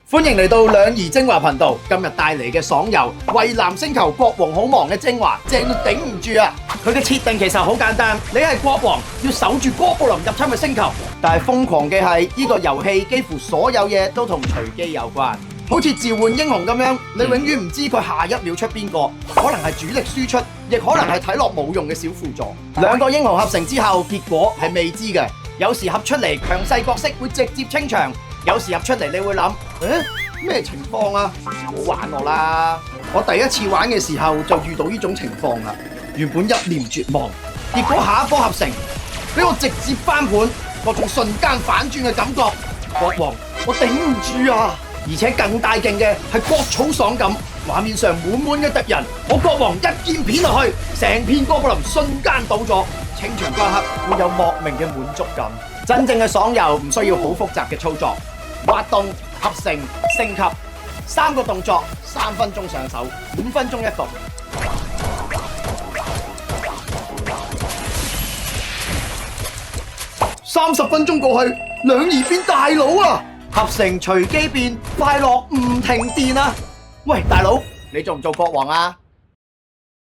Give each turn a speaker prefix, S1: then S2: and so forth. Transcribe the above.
S1: 歡迎嚟到兩儀精華頻道，今日帶嚟嘅爽遊蔚藍星球國王好忙嘅精華，正到頂唔住啊！佢嘅設定其實好簡單，你係國王要守住哥布林入侵嘅星球，但係瘋狂嘅係呢個遊戲幾乎所有嘢都同隨機有關，好似召喚英雄咁樣，你永遠唔知佢下一秒出邊個，可能係主力輸出，亦可能係睇落冇用嘅小輔助。兩個英雄合成之後，結果係未知嘅，有時合出嚟強勢角色會直接清場。有時入出嚟，你會諗，咩情況啊？唔好玩我啦！我第一次玩嘅時候就遇到呢種情況啦。原本一臉絕望，結果下一波合成，俾我直接翻盤，嗰種瞬間反轉嘅感覺，國王我頂唔住啊！而且更大勁嘅係割草爽感，畫面上滿滿嘅敵人，我國王一劍片落去，成片哥布林瞬間倒咗，清場嗰刻會有莫名嘅滿足感。真正嘅爽遊唔需要好複雜嘅操作，挖洞、合成、升級，3個動作，3分鐘上手，5分鐘一局。30分鐘過去，兩儀變大佬啊！合成隨機變，快樂唔停電啊！喂，大佬，你做唔做國王啊？